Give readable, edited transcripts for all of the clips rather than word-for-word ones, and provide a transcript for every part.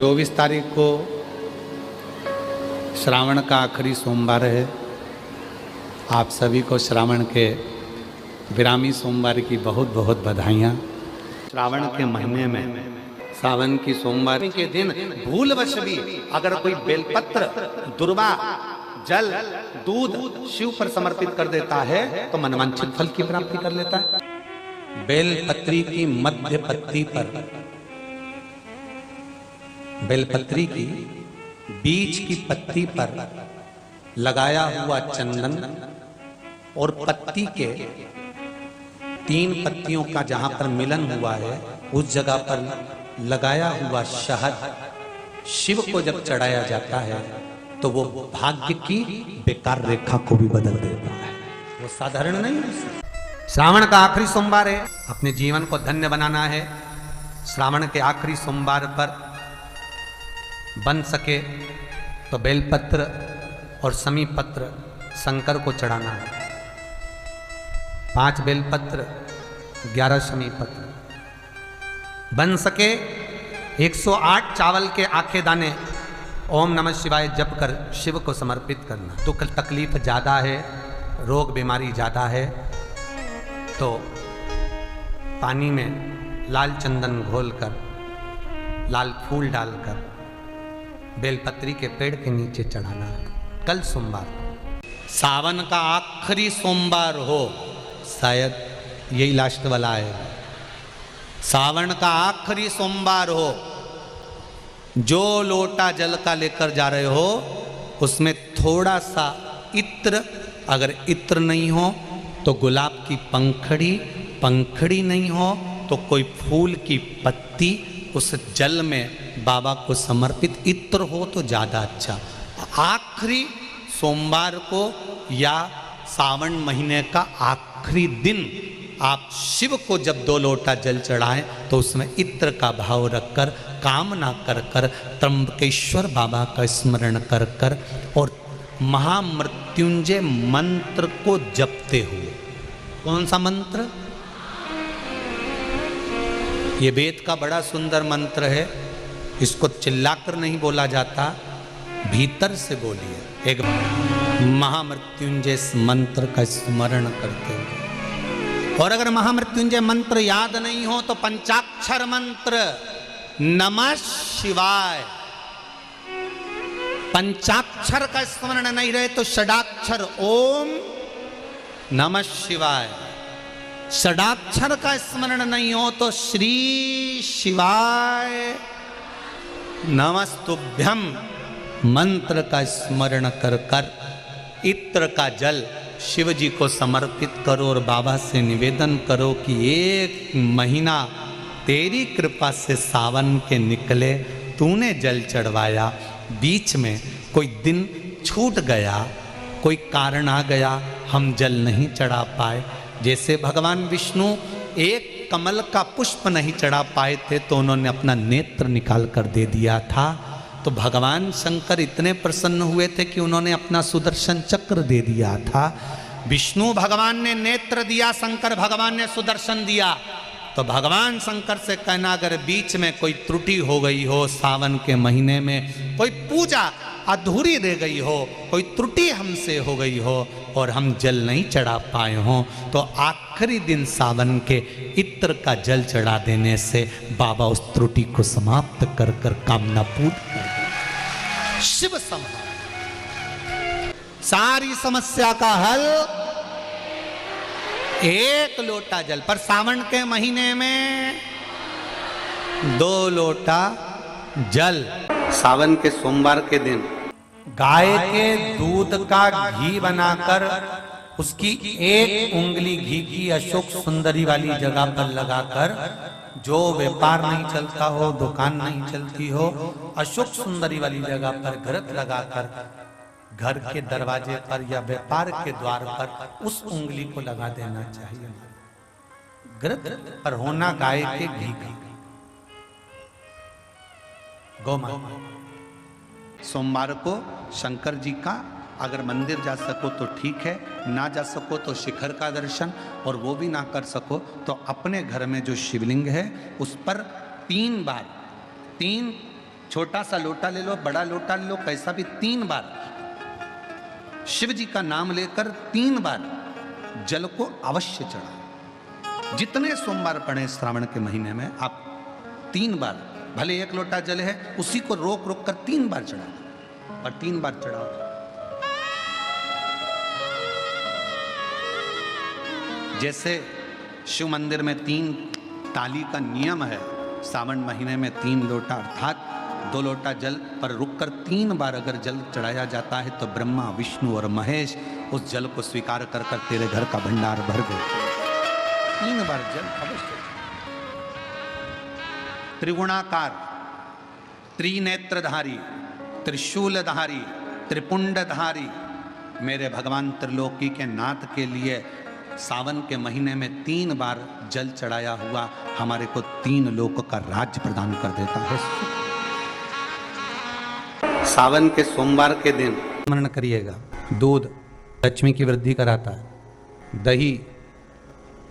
24 तारीख को श्रावण का आखिरी सोमवार है। आप सभी को श्रावण के विरामी सोमवार की बहुत बहुत बधाइयाँ। श्रावण के महीने में सावन की सोमवार के दिन भूलवश भी अगर कोई बेलपत्र, दुर्वा, जल, दूध शिव पर समर्पित कर देता है तो मनवांछित फल की प्राप्ति कर लेता है। बेलपत्री की मध्य पत्ती पर, बेलपत्री की बीच की पत्ती पर लगाया हुआ चंदन और पत्ती के 3 पत्तियों का जहां पर मिलन हुआ है उस जगह पर लगाया हुआ शहद शिव को जब चढ़ाया जाता है तो वो भाग्य की बेकार रेखा को भी बदल देता है। वो साधारण नहीं है। श्रावण का आखिरी सोमवार है, अपने जीवन को धन्य बनाना है। श्रावण के आखिरी सोमवार पर बन सके तो बेलपत्र और समी पत्र शंकर को चढ़ाना है। 5 बेलपत्र, 11 समी पत्र, बन सके 108 चावल के आखे दाने ओम नमः शिवाय जप कर शिव को समर्पित करना। दुख तकलीफ ज़्यादा है, रोग बीमारी ज़्यादा है तो पानी में लाल चंदन घोलकर, लाल फूल डालकर बेलपत्री के पेड़ के नीचे चढ़ाना है। कल सोमवार, सावन का आखिरी सोमवार हो, शायद यही लास्ट वाला है। सावन का आखिरी सोमवार हो, जो लोटा जल का लेकर जा रहे हो उसमें थोड़ा सा इत्र, अगर इत्र नहीं हो तो गुलाब की पंखड़ी, पंखड़ी नहीं हो तो कोई फूल की पत्ती उस जल में बाबा को समर्पित, इत्र हो तो ज़्यादा अच्छा। आखिरी सोमवार को या सावन महीने का आखिरी दिन आप शिव को जब 2 लोटा जल चढ़ाएं तो उसमें इत्र का भाव रखकर, कामना कर कर, त्र्यंबकेश्वर बाबा का स्मरण कर कर और महामृत्युंजय मंत्र को जपते हुए। कौन सा मंत्र? ये वेद का बड़ा सुंदर मंत्र है, इसको चिल्लाकर नहीं बोला जाता, भीतर से बोलिए। एक महामृत्युंजय मंत्र का स्मरण करते हुए। और अगर महामृत्युंजय मंत्र याद नहीं हो तो पंचाक्षर मंत्र नमः शिवाय, पंचाक्षर का स्मरण नहीं रहे तो षडाक्षर ओम नमः शिवाय, षडाक्षर का स्मरण नहीं हो तो श्री शिवाय नमस्तुभ्यम मंत्र का स्मरण कर कर इत्र का जल शिव जी को समर्पित करो और बाबा से निवेदन करो कि 1 महीना तेरी कृपा से सावन के निकले, तूने जल चढ़वाया, बीच में कोई दिन छूट गया, कोई कारण आ गया, हम जल नहीं चढ़ा पाए। जैसे भगवान विष्णु एक कमल का पुष्प नहीं चढ़ा पाए थे तो उन्होंने अपना नेत्र निकाल कर दे दिया था, तो भगवान शंकर इतने प्रसन्न हुए थे कि उन्होंने अपना सुदर्शन चक्र दे दिया था। विष्णु भगवान ने नेत्र दिया, शंकर भगवान ने सुदर्शन दिया। तो भगवान शंकर से कहना, अगर बीच में कोई त्रुटि हो गई हो, सावन के महीने में कोई पूजा अधूरी रह गई हो, कोई त्रुटि हमसे हो गई हो और हम जल नहीं चढ़ा पाए हों, तो आखिरी दिन सावन के इत्र का जल चढ़ा देने से बाबा उस त्रुटि को समाप्त कर कर कामना पूर्ण कर दे। शिव संभाल सारी समस्या का हल 1 लोटा जल पर। सावन के महीने में 2 लोटा जल। सावन के सोमवार के दिन गाय के दूध का घी बनाकर उसकी 1 उंगली घी की अशोक सुंदरी वाली जगह पर लगाकर, जो व्यापार नहीं चलता हो, दुकान नहीं चलती हो, अशोक सुंदरी वाली जगह पर घृत लगाकर घर के दरवाजे पर या व्यापार के द्वार पर उस उंगली को लगा देना चाहिए। घृत पर होना गाय के घी का। गौमाता सोमवार को शंकर जी का अगर मंदिर जा सको तो ठीक है, ना जा सको तो शिखर का दर्शन, और वो भी ना कर सको तो अपने घर में जो शिवलिंग है उस पर 3 बार 3 छोटा सा लोटा ले लो, बड़ा लोटा ले लो, कैसा भी, 3 बार शिव जी का नाम लेकर 3 बार जल को अवश्य चढ़ा। जितने सोमवार पड़े श्रावण के महीने में आप 3 बार, भले 1 लोटा जल है उसी को रोक रोक कर 3 बार चढ़ाओ, और 3 बार चढ़ाओ। जैसे शिव मंदिर में 3 ताली का नियम है, सावन महीने में 3 लोटा अर्थात 2 लोटा जल पर रुककर 3 बार अगर जल चढ़ाया जाता है तो ब्रह्मा, विष्णु और महेश उस जल को स्वीकार कर कर तेरे घर का भंडार भर देते। 3 बार जल अवश्य। त्रिगुणाकार, त्रिनेत्रधारी, त्रिशूलधारी, त्रिपुंडधारी मेरे भगवान त्रिलोकी के नाथ के लिए सावन के महीने में 3 बार जल चढ़ाया हुआ हमारे को 3 लोक का राज्य प्रदान कर देता है। सावन के सोमवार के दिन स्मरण करिएगा। दूध लक्ष्मी की वृद्धि कराता है, दही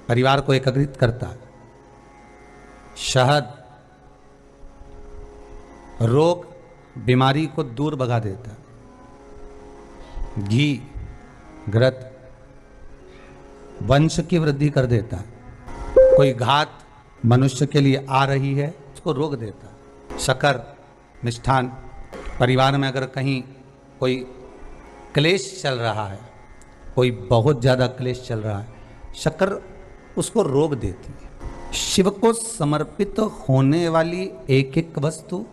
परिवार को एकत्रित करता है, शहद रोग बीमारी को दूर भगा देता है, घी घृत वंश की वृद्धि कर देता है, कोई घात मनुष्य के लिए आ रही है उसको रोक देता है, शक्कर मिष्ठान परिवार में अगर कहीं कोई क्लेश चल रहा है, कोई बहुत ज़्यादा क्लेश चल रहा है, शक्कर उसको रोक देती है। शिव को समर्पित होने वाली एक एक वस्तु,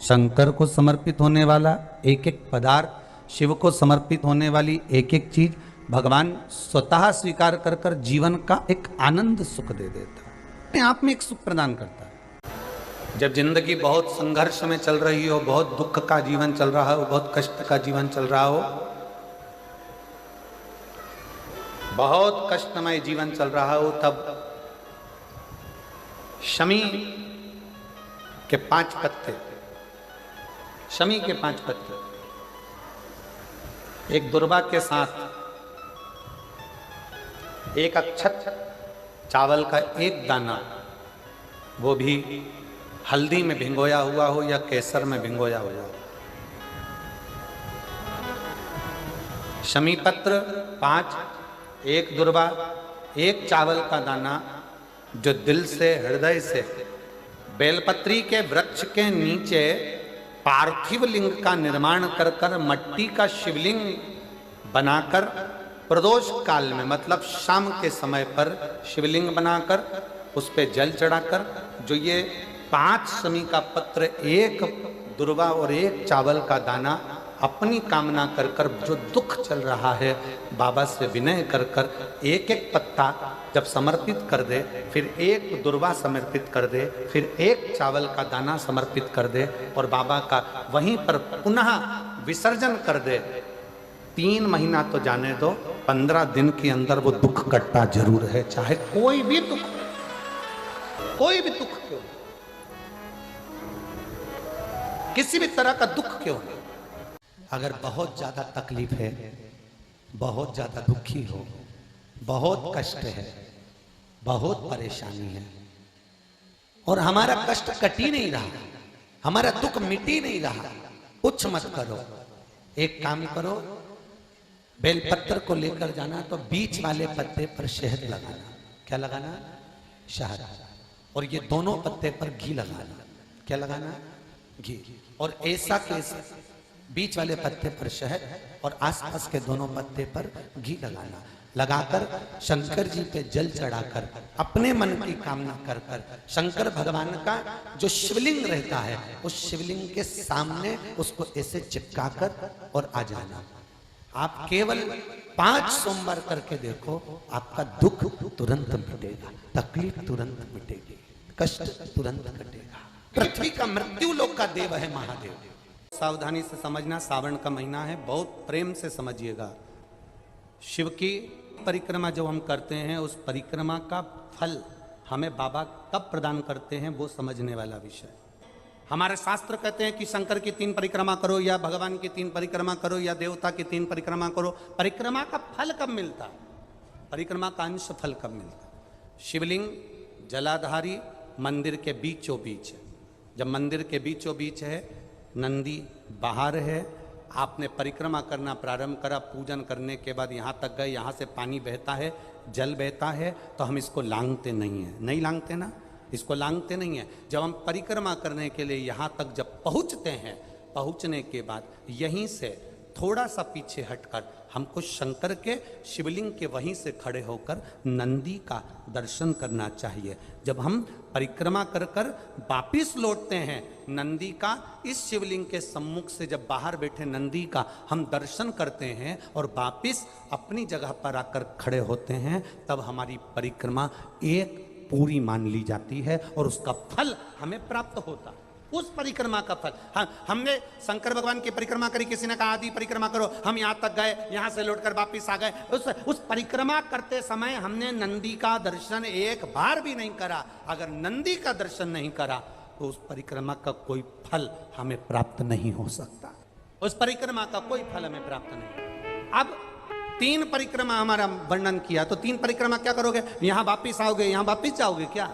शंकर को समर्पित होने वाला एक एक पदार्थ, शिव को समर्पित होने वाली एक एक चीज भगवान स्वतः स्वीकार कर कर जीवन का एक आनंद सुख दे देता है, अपने आप में एक सुख प्रदान करता है। जब जिंदगी बहुत संघर्ष में चल रही हो, बहुत दुख का जीवन चल रहा हो, बहुत कष्ट का जीवन चल रहा हो, बहुत कष्टमय जीवन चल रहा हो, तब शमी के 5 पत्ते, शमी के 5 पत्ते एक दुर्वा के साथ, एक अक्षत चावल का एक दाना, वो भी हल्दी में भिंगोया हुआ हो या केसर में भिंगोया हुआ हो, शमी पत्र 5, एक दुर्वा, एक चावल का दाना, जो दिल से हृदय से बेलपत्री के वृक्ष के नीचे पार्थिव लिंग का निर्माण कर कर मट्टी का शिवलिंग बनाकर प्रदोष काल में, मतलब शाम के समय पर शिवलिंग बनाकर उस पे जल चढ़ाकर, जो ये 5 शमी का पत्र, एक दुर्वा और एक चावल का दाना अपनी कामना कर कर, जो दुख चल रहा है बाबा से विनय कर कर एक एक पत्ता जब समर्पित कर दे, फिर एक दुर्वा समर्पित कर दे, फिर एक चावल का दाना समर्पित कर दे और बाबा का वहीं पर पुनः विसर्जन कर दे, 3 महीना तो जाने दो, 15 दिन के अंदर वो दुख कटता जरूर है, चाहे कोई भी दुख, कोई भी दुख क्यों, किसी भी तरह का दुख क्यों नहीं। अगर बहुत ज्यादा तकलीफ है, बहुत ज्यादा दुखी हो, बहुत कष्ट है, बहुत परेशानी है और हमारा कष्ट कट ही नहीं रहा, हमारा दुख मिट ही नहीं रहा, कुछ मत करो, एक काम करो, बेलपत्र को लेकर जाना तो बीच वाले पत्ते पर शहद लगाना। क्या लगाना? शहद। और ये दोनों पत्ते पर घी लगाना। क्या लगाना? घी। और ऐसा कैसे? बीच वाले पत्ते पर शहद और आसपास के दोनों पत्ते पर घी लगाना। लगाकर शंकर जी पे जल चढ़ाकर अपने मन की कामना कर कर शंकर भगवान का जो शिवलिंग रहता है उस शिवलिंग के सामने उसको ऐसे चिपका कर और आ जाना। आप केवल 5 सोमवार करके देखो, आपका दुख तुरंत मिटेगा, तकलीफ तुरंत मिटेगी, कष्ट तुरंत कटेगा। पृथ्वी का मृत्यु लोक का देव है महादेव। सावधानी से समझना, सावन का महीना है, बहुत प्रेम से समझिएगा। शिव की परिक्रमा जो हम करते हैं उस परिक्रमा का फल हमें बाबा कब प्रदान करते हैं वो समझने वाला विषय। हमारे शास्त्र कहते हैं कि शंकर की 3 परिक्रमा करो या भगवान की 3 परिक्रमा करो या देवता की 3 परिक्रमा करो। परिक्रमा का फल कब मिलता? परिक्रमा का अंश फल कब मिलता? शिवलिंग जलाधारी मंदिर के बीचों बीच है, जब मंदिर के बीचों बीच है, नंदी बाहर है, आपने परिक्रमा करना प्रारंभ करा, पूजन करने के बाद यहाँ तक गए, यहाँ से पानी बहता है, जल बहता है, तो हम इसको लांघते नहीं हैं, नहीं लांघते ना, इसको लांघते नहीं है। जब हम परिक्रमा करने के लिए यहाँ तक जब पहुँचते हैं, पहुँचने के बाद यहीं से थोड़ा सा पीछे हटकर हमको शंकर के शिवलिंग के वहीं से खड़े होकर नंदी का दर्शन करना चाहिए। जब हम परिक्रमा कर कर वापिस लौटते हैं, नंदी का इस शिवलिंग के सम्मुख से जब बाहर बैठे नंदी का हम दर्शन करते हैं और वापिस अपनी जगह पर आकर खड़े होते हैं, तब हमारी परिक्रमा एक पूरी मान ली जाती है और उसका फल हमें प्राप्त होता है। उस परिक्रमा का फल, हमने शंकर भगवान की परिक्रमा करी, किसी ने कहा आदि परिक्रमा करो, हम यहाँ तक गए, यहाँ से लौटकर वापिस आ गए, उस परिक्रमा करते समय हमने नंदी का दर्शन एक बार भी नहीं करा। अगर नंदी का दर्शन नहीं करा तो उस परिक्रमा का कोई फल हमें प्राप्त नहीं हो सकता, उस परिक्रमा का कोई फल हमें प्राप्त नहीं। अब 3 परिक्रमा हमारा वर्णन किया, तो 3 परिक्रमा क्या करोगे? यहाँ वापिस आओगे, यहाँ वापिस जाओगे क्या?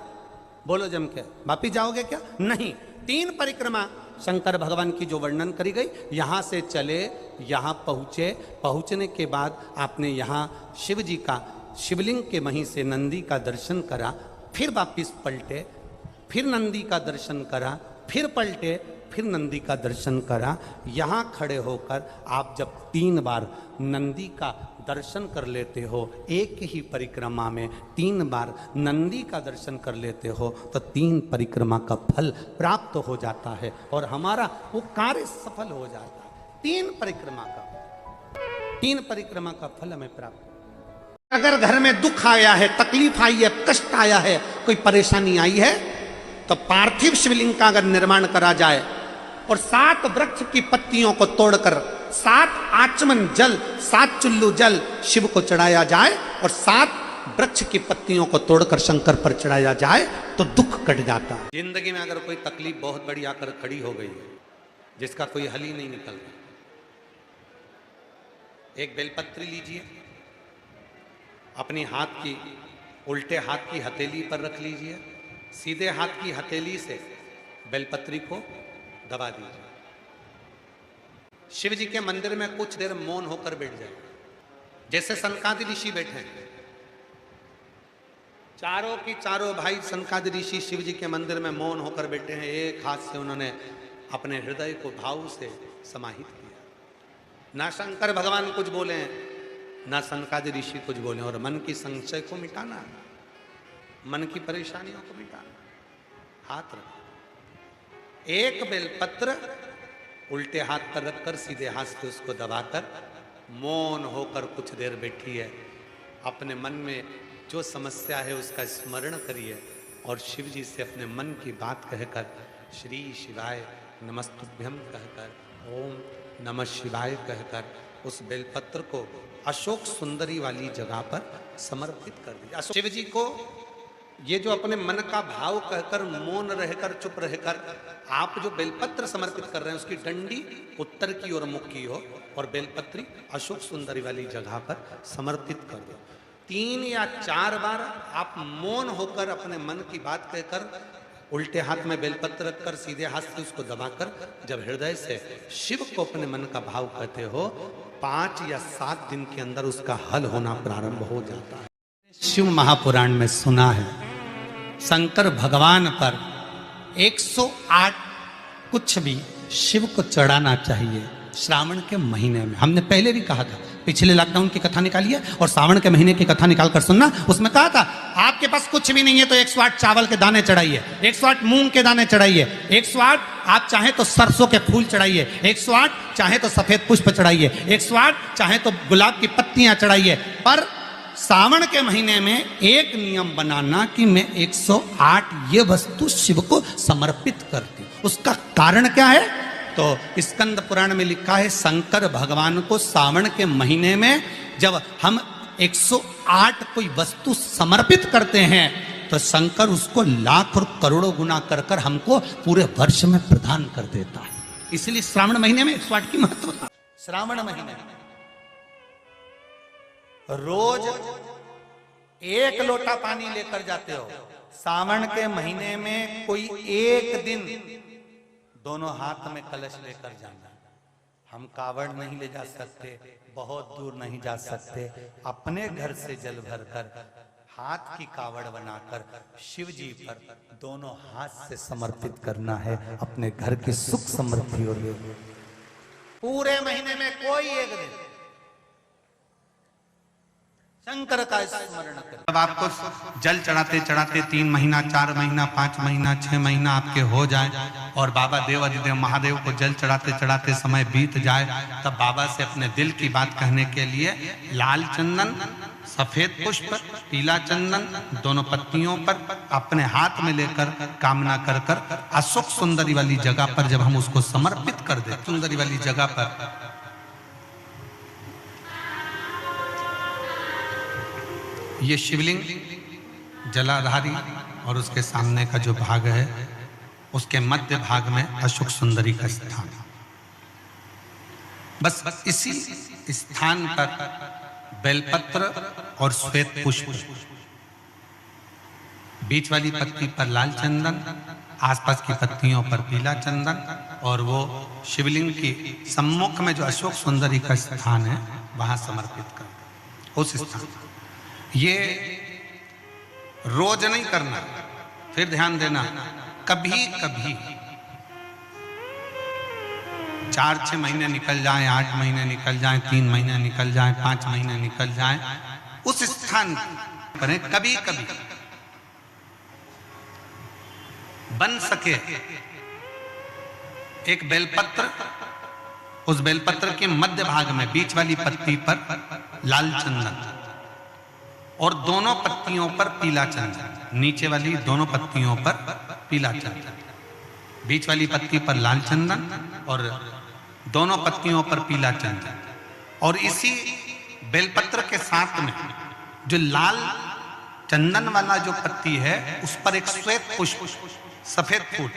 बोलो जम के, वापिस जाओगे क्या? नहीं। 3 परिक्रमा शंकर भगवान की जो वर्णन करी गई, यहाँ से चले, यहाँ पहुँचे, पहुँचने के बाद आपने यहाँ शिव जी का शिवलिंग के वहीं से नंदी का दर्शन करा, फिर वापिस पलटे, फिर नंदी का दर्शन करा, फिर पलटे, फिर नंदी का दर्शन करा। यहाँ खड़े होकर आप जब 3 बार नंदी का दर्शन कर लेते हो, एक ही परिक्रमा में 3 बार नंदी का दर्शन कर लेते हो, तो 3 परिक्रमा का फल प्राप्त हो जाता है और हमारा वो कार्य सफल हो जाता है। 3 परिक्रमा का फल हमें प्राप्त। अगर घर में दुख आया है, तकलीफ आई है, कष्ट आया है, कोई परेशानी आई है, तो पार्थिव शिवलिंग का अगर निर्माण करा जाए और 7 वृक्ष की पत्तियों को तोड़कर 7 आचमन जल, 7 चुल्लू जल शिव को चढ़ाया जाए और 7 वृक्ष की पत्तियों को तोड़कर शंकर पर चढ़ाया जाए तो दुख कट जाता है। जिंदगी में अगर कोई तकलीफ बहुत बड़ी आकर खड़ी हो गई है, जिसका कोई हल ही नहीं निकल रहा, एक बेलपत्री लीजिए, अपनी हाथ की उल्टे हाथ की हथेली पर रख लीजिए, सीधे हाथ की हथेली से बेलपत्री को दबा दीजिए। शिव जी के मंदिर में कुछ देर मौन होकर बैठ जाए, जैसे सनकादि ऋषि बैठे हैं, चारों की चारों भाई सनकादि ऋषि शिव जी के मंदिर में मौन होकर बैठे हैं। एक हाथ से उन्होंने अपने हृदय को भाव से समाहित किया, ना शंकर भगवान कुछ बोले, ना सनकादि ऋषि कुछ बोले, और मन की संशय को मिटाना, मन की परेशानियों को मिटाना। हाथ रखो, एक बेलपत्र उल्टे हाथ पर रखकर सीधे हाथ से उसको दबाकर मौन होकर कुछ देर बैठी है। अपने मन में जो समस्या है उसका स्मरण करिए और शिव जी से अपने मन की बात कहकर श्री शिवाय नमस्तुभ्यम कहकर, ओम नमः शिवाय कहकर उस बेलपत्र को अशोक सुंदरी वाली जगह पर समर्पित कर दिया। शिव जी को ये जो अपने मन का भाव कहकर मौन रहकर चुप रहकर आप जो बेलपत्र समर्पित कर रहे हैं, उसकी डंडी उत्तर की ओर मुख की हो और बेलपत्री अशोक सुंदरी वाली जगह पर समर्पित कर दो। 3 या 4 बार आप मौन होकर अपने मन की बात कहकर उल्टे हाथ में बेलपत्र रखकर सीधे हाथ से उसको दबाकर जब हृदय से शिव को अपने मन का भाव कहते हो, 5 या 7 दिन के अंदर उसका हल होना प्रारंभ हो जाता है। शिव महापुराण में सुना है शंकर भगवान पर 108 कुछ भी शिव को चढ़ाना चाहिए श्रावण के महीने में। हमने पहले भी कहा था, पिछले लॉकडाउन की कथा निकाली है और सावन के महीने की कथा निकाल कर सुनना। उसमें कहा था आपके पास कुछ भी नहीं है तो 108 चावल के दाने चढ़ाइए, 108 मूंग के दाने चढ़ाइए, 108 आप चाहे तो सरसों के फूल चढ़ाइए, 108 चाहे तो सफेद पुष्प चढ़ाइए, 108 चाहे तो गुलाब की पत्तियां चढ़ाइए। पर सावन के महीने में एक नियम बनाना कि मैं 108 ये वस्तु शिव को समर्पित करती हूं। उसका कारण क्या है? तो स्कंद पुराण में लिखा है शंकर भगवान को सावन के महीने में जब हम 108 कोई वस्तु समर्पित करते हैं तो शंकर उसको लाख और करोड़ों गुना कर कर हमको पूरे वर्ष में प्रदान कर देता है। इसलिए श्रावण महीने में 108 की महत्वता। श्रावण महीने रोज 1 लोटा पानी लेकर जाते हो, सावन के महीने में कोई एक दिन दोनों हाथ में कलश लेकर जाना। हम कावड़ नहीं ले जा सकते, बहुत दूर नहीं जा सकते, अपने घर से जल भरकर हाथ की कावड़ बनाकर शिव जी पर दोनों हाथ से समर्पित करना है, अपने घर की सुख समृद्धि और पूरे महीने में कोई एक दिन शंकर का स्मरण करें। जब आपको जल चढ़ाते चढ़ाते 3 महीना, 4 महीना, 5 महीना, 6 महीना आपके हो जाए और बाबा देव अधिदेव महादेव को जल चढ़ाते चढ़ाते समय बीत जाए, तब बाबा से अपने दिल की बात कहने के लिए लाल चंदन, सफेद पुष्प, पीला चंदन दोनों पत्तियों पर अपने हाथ में लेकर कामना कर कर अशोक सुंदरी वाली जगह पर जब हम उसको समर्पित कर दे, सुंदरी वाली जगह पर ये शिवलिंग जलाधारी और उसके सामने का जो भाग है उसके मध्य भाग में अशोक सुंदरी का स्थान। बस इसी स्थान पर बेलपत्र और श्वेत पुष्प, बीच वाली पत्ती पर लाल चंदन, आसपास की पत्तियों पर पीला चंदन और वो शिवलिंग की सम्मुख में जो अशोक सुंदरी का स्थान है वहां समर्पित कर उस स्थान। ये रोज नहीं करना, फिर ध्यान देना, कभी कभी 4-6 महीने निकल जाएं, 8 महीने निकल जाएं, 3 महीने निकल जाएं, 5 महीने निकल जाएं, उस स्थान करें। कभी कभी बन सके एक बेलपत्र, उस बेलपत्र के मध्य भाग में बीच वाली पत्ती पर लाल चंदन और दोनों पत्तियों पर पीला चंदन, नीचे वाली दोनों पत्तियों पर पीला चंदन, बीच वाली पत्ती पर लाल चंदन और दोनों पत्तियों पर पीला चंदन। और इसी बेलपत्र के साथ में जो लाल चंदन वाला जो पत्ती है उस पर एक श्वेत पुष्प, सफेद फूल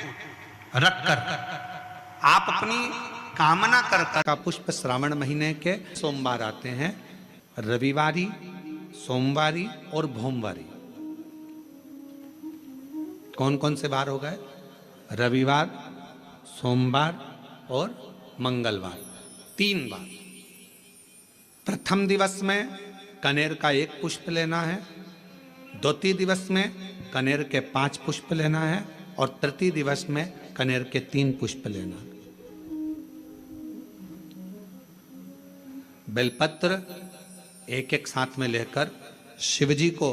रखकर आप अपनी कामना कर का पुष्प श्रावण महीने के सोमवार आते हैं, रविवारी, सोमवारी और भोमवारी। कौन कौन से बार हो गए? रविवार, सोमवार और मंगलवार, 3 बार। प्रथम दिवस में कनेर का 1 पुष्प लेना है, द्वितीय दिवस में कनेर के 5 पुष्प लेना है और तृतीय दिवस में कनेर के 3 पुष्प लेना है। बेलपत्र एक साथ में लेकर शिव जी को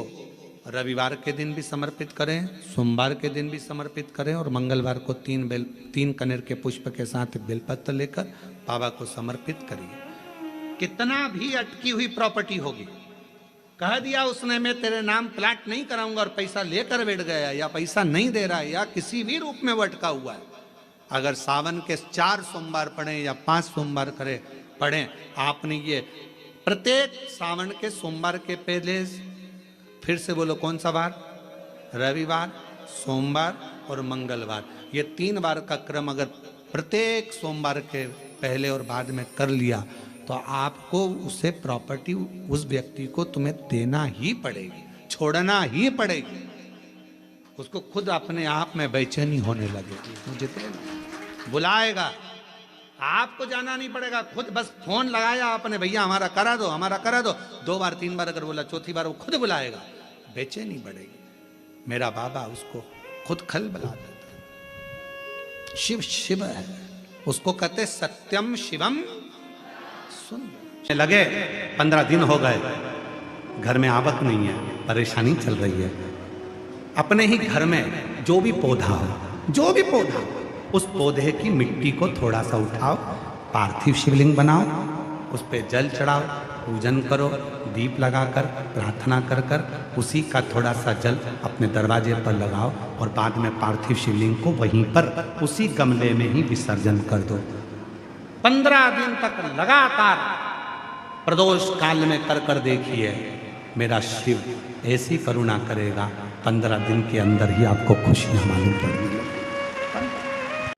रविवार के दिन भी समर्पित करें, सोमवार के दिन भी समर्पित करें और मंगलवार को 3 कनेर के पुष्प के साथ बेलपत्र लेकर बाबा को समर्पित करिए। कितना भी अटकी हुई प्रॉपर्टी होगी, कह दिया उसने मैं तेरे नाम प्लाट नहीं कराऊंगा और पैसा लेकर बैठ गया या पैसा नहीं दे रहा है या किसी भी रूप में वो अटका हुआ है, अगर सावन के 4 सोमवार पढ़े या 5 सोमवार पढ़े, आपने ये प्रत्येक सावन के सोमवार के पहले, फिर से बोलो कौन सा बार? रविवार, सोमवार और मंगलवार, ये 3 बार का क्रम अगर प्रत्येक सोमवार के पहले और बाद में कर लिया तो आपको उसे प्रॉपर्टी उस व्यक्ति को तुम्हें देना ही पड़ेगी, छोड़ना ही पड़ेगी। उसको खुद अपने आप में बेचैनी होने लगेगी, मुझे बुलाएगा, आपको जाना नहीं पड़ेगा, खुद बस फोन लगाया आपने, भैया हमारा करा दो, हमारा करा दो, 2 बार 3 बार अगर बोला, चौथी बार वो खुद बुलाएगा, बेचैनी बढ़ेगी। मेरा बाबा उसको खुद खल बुला देता। शिव शिव है, उसको कहते सत्यम शिवम। सुन लगे 15 दिन हो गए, घर में आवक नहीं है, परेशानी चल रही है, अपने ही घर में जो भी पौधा हो, उस पौधे की मिट्टी को थोड़ा सा उठाओ, पार्थिव शिवलिंग बनाओ, उस पर जल चढ़ाओ, पूजन करो, दीप लगाकर प्रार्थना कर कर उसी का थोड़ा सा जल अपने दरवाजे पर लगाओ और बाद में पार्थिव शिवलिंग को वहीं पर उसी गमले में ही विसर्जन कर दो। 15 दिन तक लगातार प्रदोष काल में कर कर देखिए, मेरा शिव ऐसी करुणा करेगा, 15 दिन के अंदर ही आपको खुशियां मालूम पड़ेगी।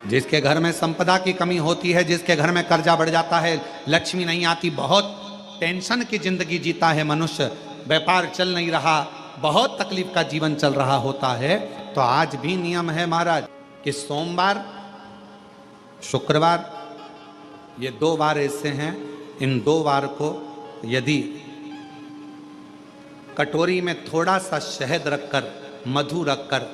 जिसके घर में संपदा की कमी होती है, जिसके घर में कर्जा बढ़ जाता है, लक्ष्मी नहीं आती, बहुत टेंशन की जिंदगी जीता है मनुष्य, व्यापार चल नहीं रहा, बहुत तकलीफ का जीवन चल रहा होता है, तो आज भी नियम है महाराज कि सोमवार, शुक्रवार, ये 2 वार ऐसे हैं, इन 2 वार को यदि कटोरी में थोड़ा सा शहद रखकर, मधु रखकर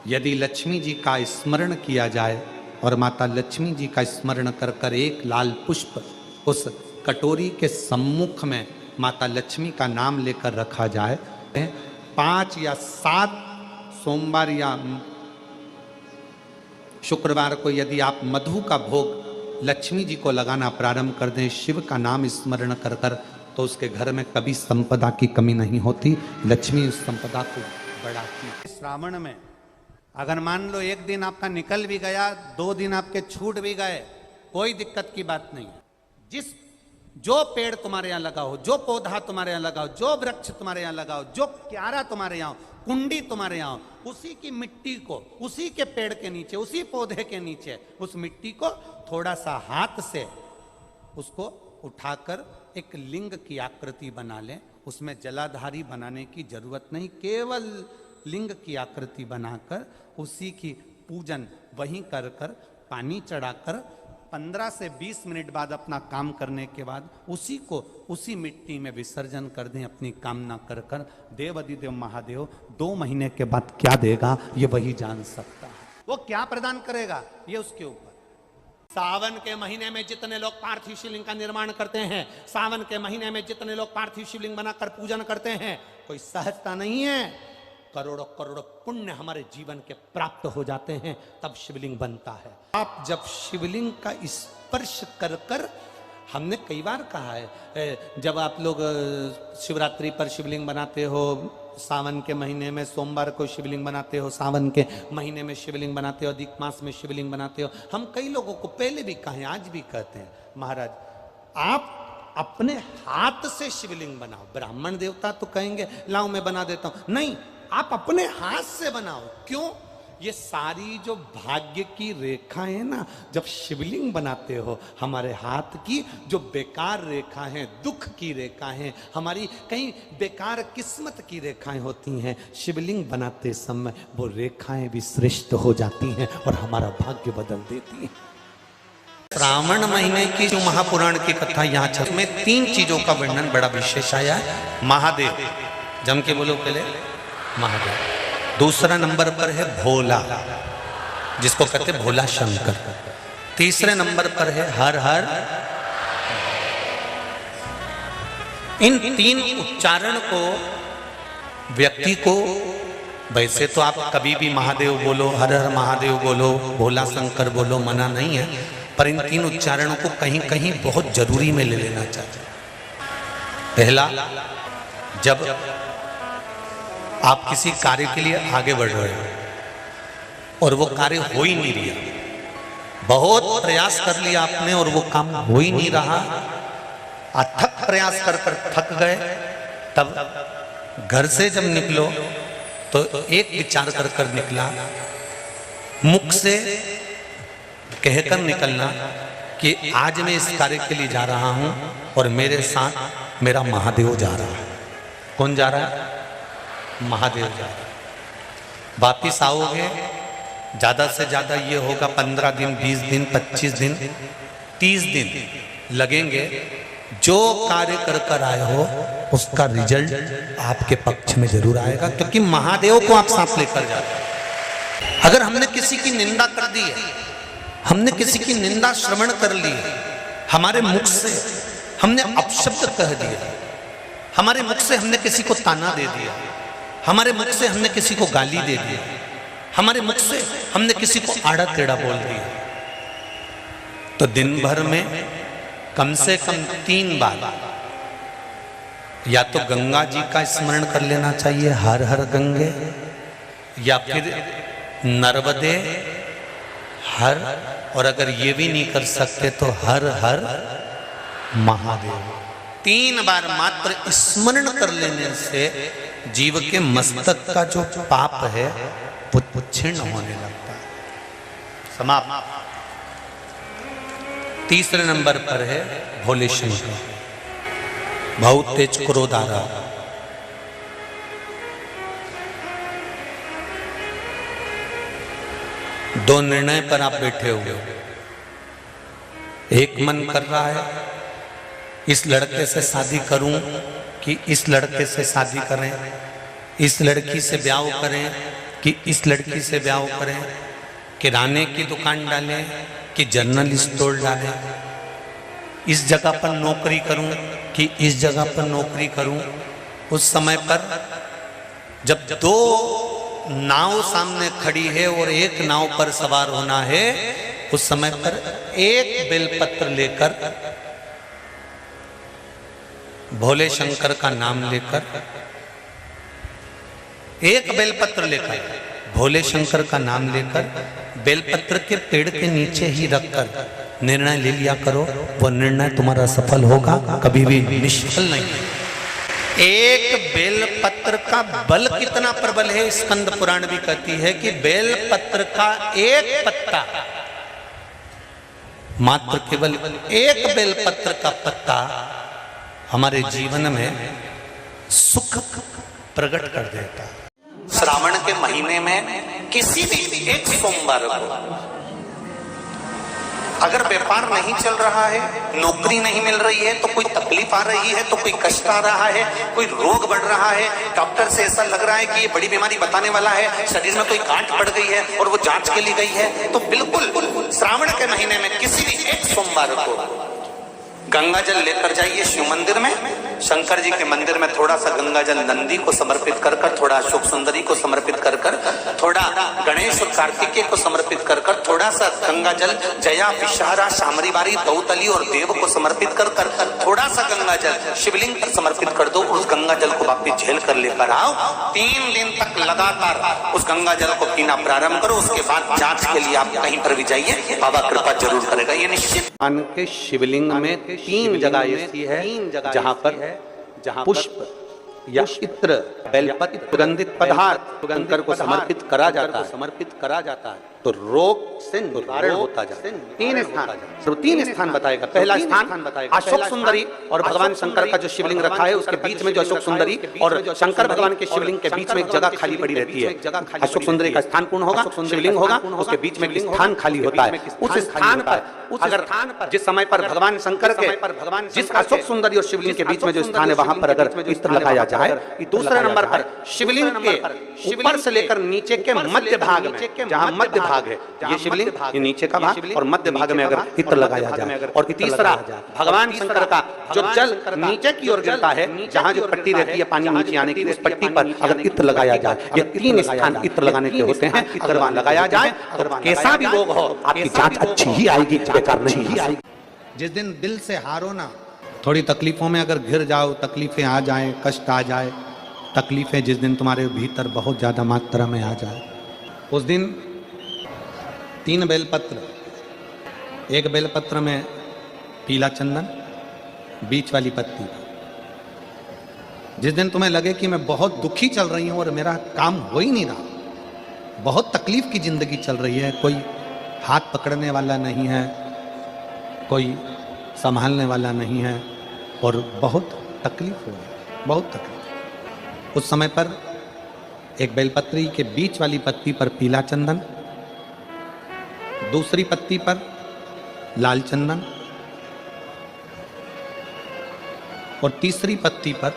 यदि लक्ष्मी जी का स्मरण किया जाए और माता लक्ष्मी जी का स्मरण कर कर एक लाल पुष्प उस कटोरी के सम्मुख में माता लक्ष्मी का नाम लेकर रखा जाए, 5 या 7 सोमवार या शुक्रवार को यदि आप मधु का भोग लक्ष्मी जी को लगाना प्रारंभ कर दें, शिव का नाम स्मरण कर कर, तो उसके घर में कभी संपदा की कमी नहीं होती, लक्ष्मी उस संपदा को बढ़ाती है। श्रावण में अगर मान लो एक दिन आपका निकल भी गया, 2 दिन आपके छूट भी गए, कोई दिक्कत की बात नहीं। जो पेड़ तुम्हारे यहाँ लगा हो, जो पौधा तुम्हारे यहाँ लगा हो, जो वृक्ष तुम्हारे यहाँ लगा हो, जो क्यारा तुम्हारे यहाँ हो, कुंडी तुम्हारे यहाँ हो, उसी की मिट्टी को, उसी के पेड़ के नीचे, उसी पौधे के नीचे उस मिट्टी को थोड़ा सा हाथ से उसको उठाकर एक लिंग की आकृति बना लें। उसमें जलाधारी बनाने की जरूरत नहीं, केवल लिंग की आकृति बनाकर उसी की पूजन वहीं कर कर पानी चढ़ाकर 15 से 20 मिनट बाद अपना काम करने के बाद उसी को उसी मिट्टी में विसर्जन कर दें, अपनी कामना कर कर। देव अधिदेव महादेव 2 महीने के बाद क्या देगा ये वही जान सकता है, वो क्या प्रदान करेगा ये उसके ऊपर। सावन के महीने में जितने लोग पार्थिव शिवलिंग का निर्माण करते हैं, सावन के महीने में जितने लोग पार्थिव शिवलिंग बनाकर पूजन करते हैं, कोई सहजता नहीं है, करोड़ों करोड़ों पुण्य हमारे जीवन के प्राप्त हो जाते हैं, तब शिवलिंग बनता है। आप जब शिवलिंग का स्पर्श कर कर, हमने कई बार कहा है, जब आप लोग शिवरात्रि पर शिवलिंग बनाते हो, सावन के महीने में सोमवार को शिवलिंग बनाते हो, सावन के महीने में शिवलिंग बनाते हो, अधिक मास में शिवलिंग बनाते हो, हम कई लोगों को पहले भी कहे, आज भी कहते हैं, महाराज आप अपने हाथ से शिवलिंग बनाओ। ब्राह्मण देवता तो कहेंगे लाओ मैं बना देता हूं, नहीं, आप अपने हाथ से बनाओ। क्यों? ये सारी जो भाग्य की रेखाएं हैं ना, जब शिवलिंग बनाते हो, हमारे हाथ की जो बेकार रेखा है, दुख की रेखा है, हमारी कहीं बेकार किस्मत की रेखाएं होती हैं, शिवलिंग बनाते समय वो रेखाएं भी श्रेष्ठ हो जाती हैं और हमारा भाग्य बदल देती हैं। श्रावण महीने की जो महापुराण की कथा यहाँ चल में 3 चीजों का वर्णन बड़ा विशेष आया है। महादेव, जम के बोलो पहले, महादेव। दूसरा नंबर पर है भोला, जिसको कहते भोला शंकर। तीसरे नंबर पर है हर हर। इन 3 उच्चारण को व्यक्ति को, वैसे तो आप कभी भी महादेव बोलो, हर हर महादेव बोलो, भोला शंकर बोलो, मना नहीं है, पर इन 3 उच्चारणों को कहीं कहीं बहुत जरूरी में ले लेना चाहिए। पहला, जब आप किसी कार्य के लिए आगे बढ़ रहे हो और वो कार्य हो ही नहीं रहा, बहुत प्रयास कर लिया आपने और वो काम हो ही नहीं रहा, अथक प्रयास कर कर थक गए, तब घर से जब निकलो तो एक विचार कर कर निकला, मुख से कहकर निकलना कि आज मैं इस कार्य के लिए जा रहा हूं और मेरे साथ मेरा महादेव जा रहा है। कौन जा रहा है? महादेव जा रहा है। वापिस आओगे, ज्यादा से ज्यादा ये होगा 15 दिन, 20 दिन, 25 दिन, 30 दिन लगेंगे। जो कार्य कर कर आए हो उसका रिजल्ट आपके पक्ष में जरूर आएगा, क्योंकि महादेव को आप साथ लेकर जाते हैं। अगर हमने किसी की निंदा कर दी है, हमने किसी की निंदा श्रवण कर ली, हमारे मुख से हमने अपशब्द कह दिया, हमारे मुख से हमने किसी को ताना दे दिया, हमारे मुख से हमने किसी को गाली दे दी, हमारे मुख से हमने किसी को आड़ा टेढ़ा बोल दिया, तो दिन भर में कम से कम 3 बार या तो गंगा जी का स्मरण कर लेना चाहिए, हर हर गंगे, या फिर नर्मदे हर, और अगर ये भी नहीं कर सकते तो हर हर महादेव। 3 बार मात्र स्मरण कर लेने से जीव के मस्तक का जो पाप है वो क्षीण होने लगता है। समाप्त। तीसरे नंबर पर है भोले शंकर, बहुत तेज क्रोध आ रहा, दो निर्णय पर आप बैठे हुए हो। एक मन कर रहा है इस लड़के से शादी करूं कि इस लड़के से शादी करें, इस लड़की से ब्याह करें कि इस लड़की से ब्याह करें, किराने की दुकान डालें कि जनरल स्टोर डालें, इस जगह पर नौकरी करूं कि इस जगह पर नौकरी करूं। उस समय पर जब दो नाव सामने खड़ी है और एक नाव पर सवार होना है, उस समय पर एक बेलपत्र लेकर, भोले शंकर का नाम लेकर, एक बेलपत्र लेकर, भोले शंकर का नाम लेकर, बेलपत्र के पेड़ के नीचे ही रखकर निर्णय ले लिया करो। वह निर्णय तुम्हारा सफल होगा, कभी भी निष्फल नहीं। एक बेलपत्र का बल कितना प्रबल है, स्कंद पुराण भी कहती है कि बेलपत्र का एक पत्ता, मात्र केवल एक बेलपत्र का पत्ता हमारे जीवन में सुख प्रकट कर देता। श्रावण के महीने में किसी भी एक सोमवार को अगर व्यापार नहीं चल रहा है, नौकरी नहीं मिल रही है, तो कोई तकलीफ आ रही है, तो कोई कष्ट आ रहा है, कोई रोग बढ़ रहा है, डॉक्टर से ऐसा लग रहा है कि ये बड़ी बीमारी बताने वाला है, शरीर में कोई गांठ पड़ गई है और वो जांच के लिए गई है, तो बिल्कुल श्रावण के महीने में किसी भी एक सोमवार को गंगा जल लेकर जाइए शिव मंदिर में, शंकर जी के मंदिर में थोड़ा सा गंगा जल नंदी को समर्पित कर कर, थोड़ा अशोक सुंदरी को समर्पित कर कर, थोड़ा गणेश और कार्तिकेय को समर्पित कर कर, थोड़ा सा गंगा जल जया विषहरा शामरीवारी दौतली और देव को समर्पित कर कर, थोड़ा सा गंगा जल शिवलिंग पर समर्पित कर दो। उस गंगा जल को वापिस झेल कर लेकर आओ। 3 दिन तक लगातार उस गंगा जल को पीना प्रारंभ करो। उसके बाद जांच के लिए आप कहीं पर भी जाइए, बाबा कृपा जरूर करेगा, ये निश्चित। के शिवलिंग में 3 जगह ऐसी है जहां पर पुष्प या इत्र, बेलपत्र, सुगंधित पदार्थ शंकर को समर्पित करा जाता है, तो रोग से निवारण होता जाता है। 3 स्थान, तो 3 स्थान बताएगा। पहला स्थान अशोक सुंदरी और भगवान शंकर का जो शिवलिंग रखा है उसके बीच में जो अशोक सुंदरी और शंकर भगवान के शिवलिंग के बीच में एक जगह खाली पड़ी रहती है। अशोक सुंदरी का स्थान पूर्ण होगा, शिवलिंग होगा, उसके बीच में एक स्थान खाली होता है। उस स्थान पर अगर जिस समय पर भगवान शंकर के जिस अशोक सुंदरी और शिवलिंग के बीच में जो स्थान है वहां पर अगर इत्र लगाया जाए, दूसरे नंबर पर शिवलिंग के ऊपर से लेकर नीचे के मध्य भाग में, जहां मध्य भाग है ये शिवलिंग, ये नीचे का भाग और मध्य भाग में अगर इत्र लगाया जाए, और तीसरा भगवान शंकर का जो जल नीचे की ओर गिरता है, जहां जो पट्टी रहती है पानी नीचे आने की, उस पट्टी पर अगर इत्र लगाया जाए, ये 3 स्थान इत्र लगाने के होते हैं। अगर वहां लगाया जाए तो कैसा भी रोग हो आपकी जांच अच्छी ही आएगी, बेकार नहीं आएगी। जिस दिन दिल से हारो ना, थोड़ी तकलीफों में अगर घिर जाओ, तकलीफें आ जाए, कष्ट आ जाए, तकलीफें जिस दिन तुम्हारे भीतर बहुत ज्यादा मात्रा में आ जाए, उस दिन 3 बेलपत्र, एक बेलपत्र में पीला चंदन, बीच वाली पत्ती। जिस दिन तुम्हें लगे कि मैं बहुत दुखी चल रही हूं और मेरा काम हो ही नहीं रहा, बहुत तकलीफ की जिंदगी चल रही है, कोई हाथ पकड़ने वाला नहीं है, कोई संभालने वाला नहीं है और बहुत तकलीफ हो रही है, बहुत तकलीफ। उस समय पर एक बेलपत्री के बीच वाली पत्ती पर पीला चंदन, दूसरी पत्ती पर लाल चंदन और तीसरी पत्ती पर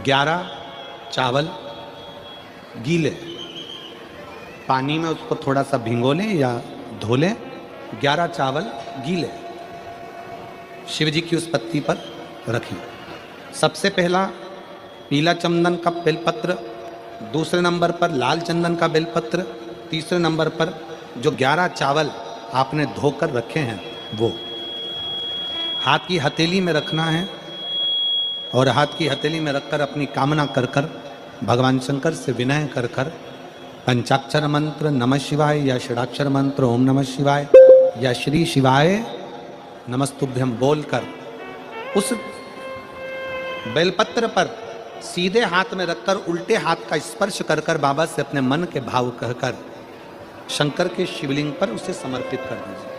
11 चावल गीले पानी में उसको थोड़ा सा भिगो लें या धो लें। 11 चावल गीले शिव जी की उस पत्ती पर रखें। सबसे पहला पीला चंदन का बेलपत्र, दूसरे नंबर पर लाल चंदन का बेलपत्र, तीसरे नंबर पर जो 11 चावल आपने धोकर रखे हैं वो हाथ की हथेली में रखना है और हाथ की हथेली में रखकर अपनी कामना कर कर भगवान शंकर से विनय कर कर पंचाक्षर मंत्र नमः शिवाय या षडाक्षर मंत्र ओम नमः शिवाय या श्री शिवाय नमस्तुभ्यम बोलकर उस बेलपत्र पर सीधे हाथ में रखकर उल्टे हाथ का स्पर्श कर कर बाबा से अपने मन के भाव कहकर शंकर के शिवलिंग पर उसे समर्पित कर दीजिए।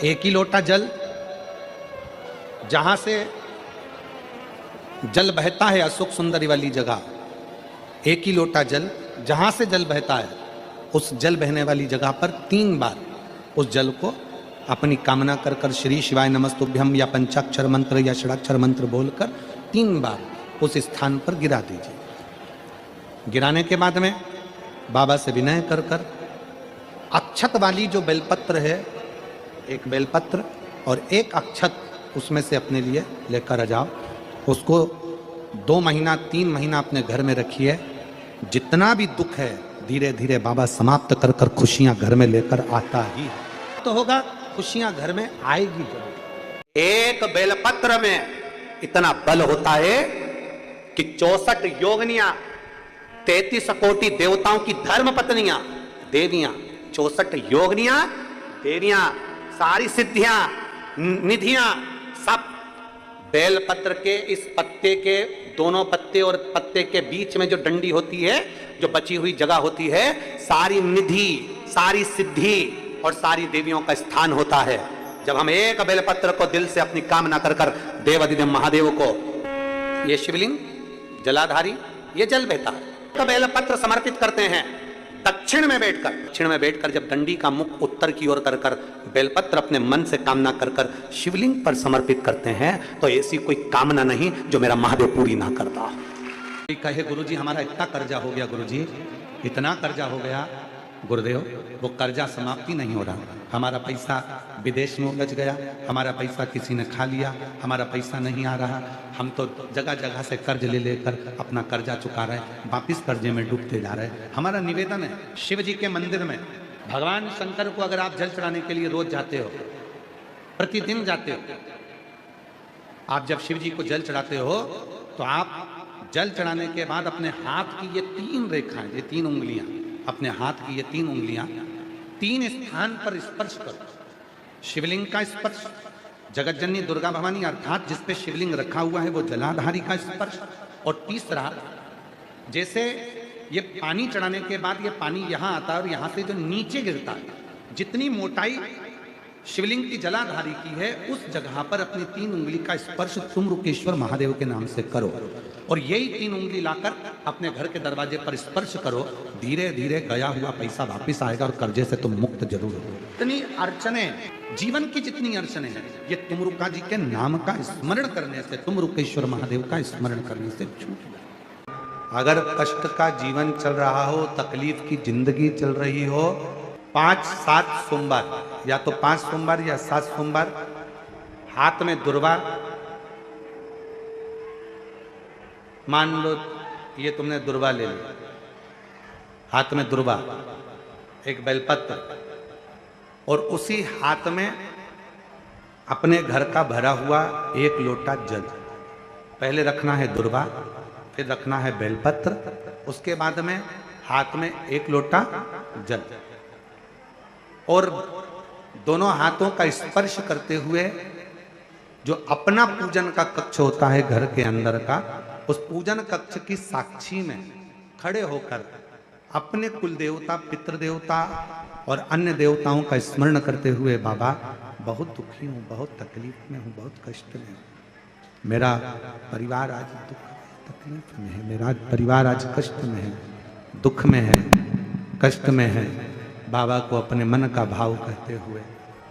एक ही लोटा जल, जहां से जल बहता है अशोक सुंदरी वाली जगह, एक ही लोटा जल जहां से जल बहता है उस जल बहने वाली जगह पर 3 बार उस जल को अपनी कामना कर कर श्री शिवाय नमस्तुभ्यम या पंचाक्षर मंत्र या षडाक्षर मंत्र बोलकर 3 बार उस स्थान पर गिरा दीजिए। गिराने के बाद में बाबा से विनय कर कर अक्षत वाली जो बेलपत्र है, एक बेलपत्र और एक अक्षत उसमें से अपने लिए लेकर आ जाओ। उसको 2 महीना 3 महीना अपने घर में रखिए। जितना भी दुख है धीरे धीरे बाबा समाप्त कर कर खुशियां घर में लेकर आता ही तो होगा, खुशियां घर में आएगी जरूर। एक बेलपत्र में इतना बल होता है कि 64 योगिनियां, 33 कोटि देवताओं की धर्म पत्नियां देवियां, 64 योगिनियां देवियां, सारी सिद्धियां निधियां सब बेलपत्र के इस पत्ते के दोनों पत्ते और पत्ते के बीच में जो डंडी होती है, जो बची हुई जगह होती है, सारी निधि, सारी सिद्धि और सारी देवियों का स्थान होता है। जब हम एक बेलपत्र को दिल से अपनी कामना कर कर देवाधिदेव महादेव को, ये शिवलिंग जलाधारी ये जल बहता है, तो बेलपत्र समर्पित करते हैं दक्षिण में बैठकर जब दंडी का मुख उत्तर की ओर कर कर बेलपत्र अपने मन से कामना कर कर शिवलिंग पर समर्पित करते हैं, तो ऐसी कोई कामना नहीं जो मेरा महादेव पूरी ना करता। कहे गुरुजी हमारा इतना कर्जा हो गया, गुरुजी इतना कर्जा हो गया, गुरुदेव वो कर्जा समाप्ति नहीं हो रहा, हमारा पैसा विदेश में उलझ गया, हमारा पैसा किसी ने खा लिया, हमारा पैसा नहीं आ रहा, हम तो जगह जगह से कर्ज ले लेकर अपना कर्जा चुका रहे, वापिस कर्जे में डूबते जा रहे। हमारा निवेदन है शिव जी के मंदिर में भगवान शंकर को अगर आप जल चढ़ाने के लिए रोज जाते हो, प्रतिदिन जाते हो, आप जब शिव जी को जल चढ़ाते हो तो आप जल चढ़ाने के बाद अपने हाथ की ये 3 रेखाएं, ये 3 उंगलियां, अपने हाथ की ये 3 उंगलियां 3 स्थान पर स्पर्श करो। शिवलिंग का स्पर्श, जगतजननी दुर्गा भवानी अर्थात जिस पे शिवलिंग रखा हुआ है वो जलाधारी का स्पर्श, और तीसरा जैसे ये पानी चढ़ाने के बाद ये पानी यहां आता है और यहां से जो नीचे गिरता है, जितनी मोटाई शिवलिंग की जलाधारी की है उस जगह पर अपनी 3 उंगली का स्पर्श तुमरुकेश्वर महादेव के नाम से करो, और यही 3 उंगली लाकर अपने घर के दरवाजे पर स्पर्श करो। धीरे धीरे गया हुआ पैसा वापिस आएगा और कर्जे से तुम मुक्त जरूर हो। इतनी अड़चने, जीवन की जितनी अड़चने हैं, ये तुमरुका जी के नाम का स्मरण करने से, तुमरुकेश्वर महादेव का स्मरण करने से छूट जाए। अगर कष्ट का जीवन चल रहा हो, तकलीफ की जिंदगी चल रही हो, 5-7 सोमवार, या तो 5 सोमवार या 7 सोमवार हाथ में दुर्वा, मान लो ये तुमने दुर्वा ले ली, हाथ में दुर्वा, एक बेलपत्र, और उसी हाथ में अपने घर का भरा हुआ 1 लोटा जल, पहले रखना है दुर्वा, फिर रखना है बेलपत्र, उसके बाद में हाथ में 1 लोटा जल, और दोनों हाथों का स्पर्श करते हुए जो अपना पूजन का कक्ष होता है घर के अंदर का, उस पूजन कक्ष की साक्षी में खड़े होकर अपने कुल देवता, पितृ देवता और अन्य देवताओं का स्मरण करते हुए, बाबा बहुत दुखी हूँ, बहुत तकलीफ में हूँ, बहुत कष्ट में हूँ, मेरा परिवार आज दुख तकलीफ में है, मेरा परिवार आज कष्ट में है, दुख में है, कष्ट में है। बाबा को अपने मन का भाव कहते हुए,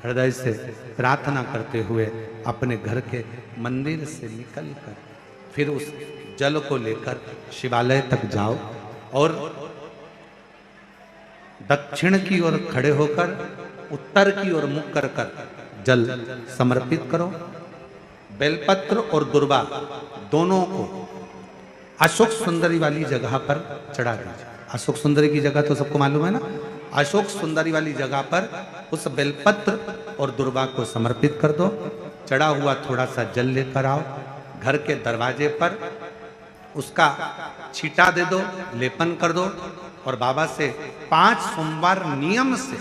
हृदय से प्रार्थना करते हुए अपने घर के मंदिर से निकलकर फिर उस जल को लेकर शिवालय तक जाओ और दक्षिण की ओर खड़े होकर उत्तर की ओर मुख कर कर जल समर्पित करो। बेलपत्र और दुर्वा दोनों को अशोक सुंदरी वाली जगह पर चढ़ा दीजिए। अशोक सुंदरी की जगह तो सबको मालूम है ना, अशोक सुंदरी वाली जगह पर उस बेलपत्र और दुर्वा को समर्पित कर दो। चढ़ा हुआ थोड़ा सा जल लेकर आओ, घर के दरवाजे पर उसका छींटा दे दो, लेपन कर दो, और बाबा से 5 सोमवार नियम से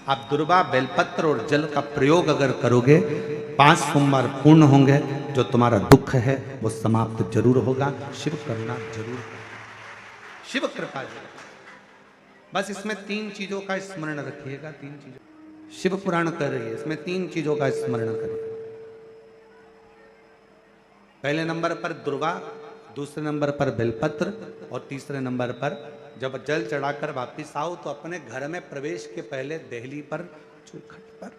आप दुर्वा, बेलपत्र और जल का प्रयोग अगर करोगे, 5 सोमवार पूर्ण होंगे, जो तुम्हारा दुख है वो समाप्त जरूर होगा। शिव करुणा जरूर, शिव कृपा जरूर। बस इसमें 3 चीजों का स्मरण रखिएगा, 3 चीजों। शिव पुराण कर रही है, इसमें 3 चीजों का स्मरण करिए। पहले नंबर पर दुर्वा, दूसरे नंबर पर बेलपत्र और तीसरे नंबर पर जब जल चढ़ाकर वापिस आओ तो अपने घर में प्रवेश के पहले देहली पर चौखट पर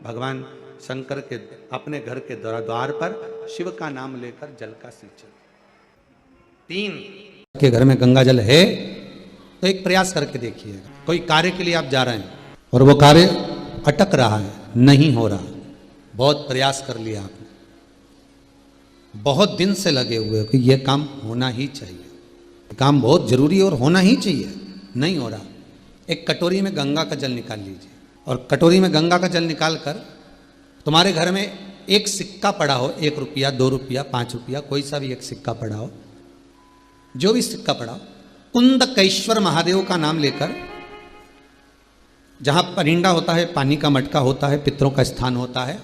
भगवान शंकर के अपने घर के द्वार पर शिव का नाम लेकर जल का सिंचन। 3 के घर में गंगा जल है तो एक प्रयास करके देखिएगा। कोई कार्य के लिए आप जा रहे हैं और वो कार्य अटक रहा है, नहीं हो रहा, बहुत प्रयास कर लिया आपने, बहुत दिन से लगे हुए कि यह काम होना ही चाहिए, काम बहुत जरूरी और होना ही चाहिए, नहीं हो रहा। एक कटोरी में गंगा का जल निकाल लीजिए और कटोरी में गंगा का जल निकाल कर तुम्हारे घर में एक सिक्का पड़ा हो, 1 रुपया, 2 रुपया, 5 रुपया, कोई सा भी एक सिक्का पड़ा हो, जो भी सिक्का पड़ा हो, कुंदकेश्वर महादेव का नाम लेकर, जहां परिंडा होता है, पानी का मटका होता है, पितरों का स्थान होता है,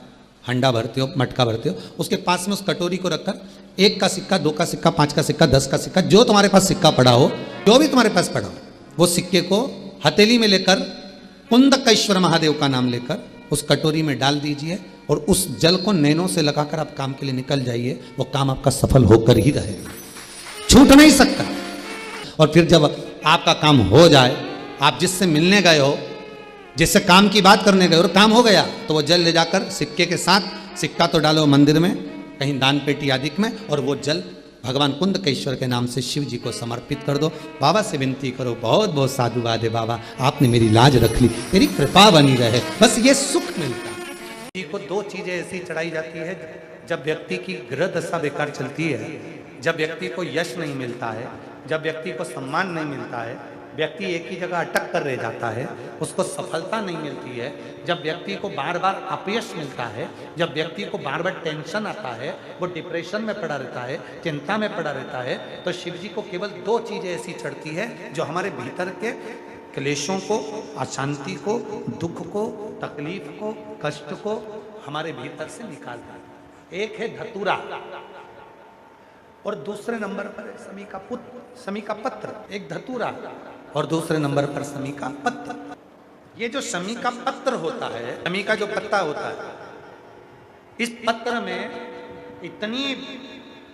हंडा भरते हो, मटका भरते हो, उसके पास में उस कटोरी को रखकर 1 का सिक्का, 2 का सिक्का, 5 का सिक्का, 10 का सिक्का, जो तुम्हारे पास सिक्का पड़ा हो, जो भी तुम्हारे पास पड़ा हो, वो सिक्के को हथेली में लेकर कुंदकेश्वर महादेव का नाम लेकर उस कटोरी में डाल दीजिए और उस जल को नैनों से लगाकर आप काम के लिए निकल जाइए। वो काम आपका सफल होकर ही रहेगा, छूट नहीं सकता। और फिर जब आपका काम हो जाए, आप जिससे मिलने गए हो, जिससे काम की बात करने गए और काम हो गया, तो वो जल ले जाकर सिक्के के साथ, सिक्का तो डालो मंदिर में, कहीं दान पेटी आदि में, और वो जल भगवान कुंदकेश्वर के नाम से शिव जी को समर्पित कर दो। बाबा से विनती करो, बहुत बहुत साधुवाद है बाबा, आपने मेरी लाज रख ली, मेरी कृपा बनी रहे, बस ये सुख मिलता है। जी को 2 चीजें ऐसी चढ़ाई जाती है जब व्यक्ति की ग्रह दशा बेकार चलती है, जब व्यक्ति को यश नहीं मिलता है, जब व्यक्ति को सम्मान नहीं मिलता है, व्यक्ति एक ही जगह अटक कर रह जाता है, उसको सफलता नहीं मिलती है, जब व्यक्ति को बार बार अपयश मिलता है, जब व्यक्ति को बार बार टेंशन आता है, वो डिप्रेशन में पड़ा रहता है, चिंता में पड़ा रहता है, तो शिव जी को केवल 2 चीजें ऐसी चढ़ती है जो हमारे भीतर के क्लेशों को, अशांति को, दुख को, तकलीफ को, कष्ट को हमारे भीतर से निकालता है। एक है धतूरा और दूसरे नंबर पर समी का पत्र, एक धतूरा और दूसरे नंबर पर समी का पत्र। ये जो समी का पत्र होता है, समी का जो पत्ता होता है, इस पत्र में इतनी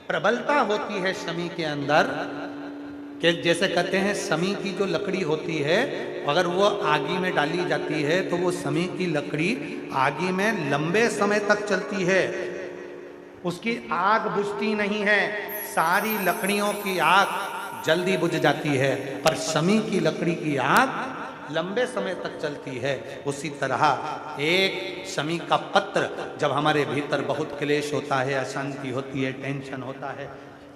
प्रबलता होती है समी के अंदर कि जैसे कहते हैं समी की जो लकड़ी होती है, अगर वो आगी में डाली जाती है तो वो समी की लकड़ी आगी में लंबे समय तक चलती है, उसकी आग बुझती नहीं है, सारी लकड़ियों की आग जल्दी बुझ जाती है, पर समी की लकड़ी की आग लंबे समय तक चलती है। उसी तरह एक समी का पत्र, जब हमारे भीतर बहुत क्लेश होता है, अशांति होती है, टेंशन होता है,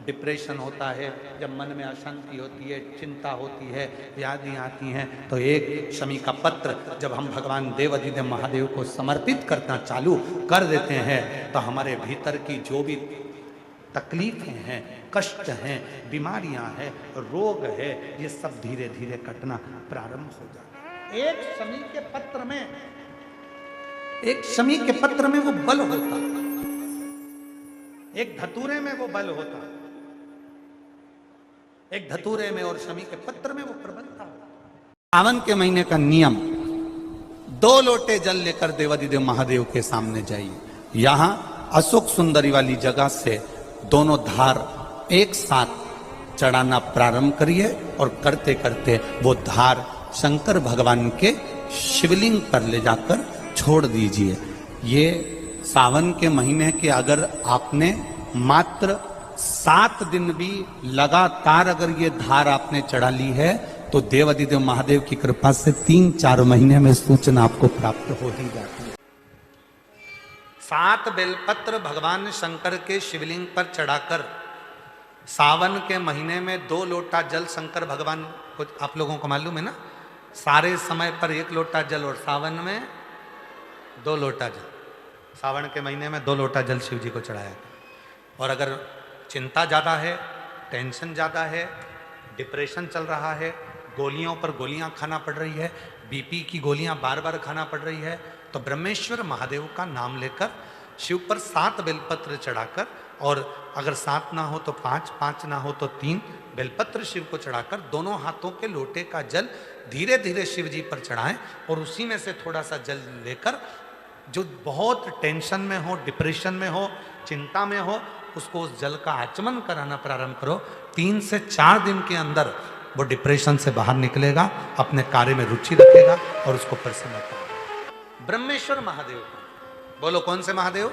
डिप्रेशन होता है, जब मन में अशांति होती है, चिंता होती है, व्याधियाँ आती हैं, तो एक शमी का पत्र जब हम भगवान देवाधिदेव महादेव को समर्पित करना चालू कर देते हैं, तो हमारे भीतर की जो भी तकलीफें हैं, कष्ट हैं, बीमारियां हैं, रोग है, ये सब धीरे धीरे कटना प्रारंभ हो जाता है। एक शमी के पत्र में वो बल होता, एक धतूरे में वो बल होता, एक धतूरे में और शमी के पत्र में वो प्रबलता होता। सावन के महीने का नियम, 2 लोटे जल लेकर देवाधिदेव महादेव के सामने जाइए। यहां अशोक सुंदरी वाली जगह से दोनों धार एक साथ चढ़ाना प्रारंभ करिए और करते करते वो धार शंकर भगवान के शिवलिंग पर ले जाकर छोड़ दीजिए। ये सावन के महीने के अगर आपने मात्र 7 दिन भी लगातार अगर ये धार आपने चढ़ा ली है, तो देवाधिदेव महादेव की कृपा से 3-4 महीने में सूचना आपको प्राप्त हो ही जाती है। 7 बेलपत्र भगवान शंकर के शिवलिंग पर चढ़ाकर सावन के महीने में 2 लोटा जल शंकर भगवान को, आप लोगों को मालूम है ना, सारे समय पर 1 लोटा जल और सावन में 2 लोटा जल, सावन के महीने में 2 लोटा जल शिव जी को चढ़ाया। और अगर चिंता ज़्यादा है, टेंशन ज़्यादा है, डिप्रेशन चल रहा है, गोलियों पर गोलियां खाना पड़ रही है, बीपी की गोलियां बार बार खाना पड़ रही है, तो ब्रह्मेश्वर महादेव का नाम लेकर शिव पर 7 बेलपत्र चढ़ाकर, और अगर 7 ना हो तो 5, 5 ना हो तो 3 बेलपत्र शिव को चढ़ाकर दोनों हाथों के लोटे का जल धीरे धीरे शिव जी पर चढ़ाएं, और उसी में से थोड़ा सा जल लेकर जो बहुत टेंशन में हो, डिप्रेशन में हो, चिंता में हो, उसको उस जल का आचमन कराना प्रारंभ करो। 3 से 4 दिन के अंदर वो डिप्रेशन से बाहर निकलेगा, अपने कार्य में रुचि रखेगा और उसको प्रसन्नता। ब्रह्मेश्वर महादेव, बोलो कौन से महादेव?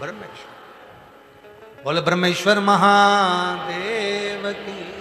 ब्रह्मेश्वर। बोलो ब्रह्मेश्वर महादेव की।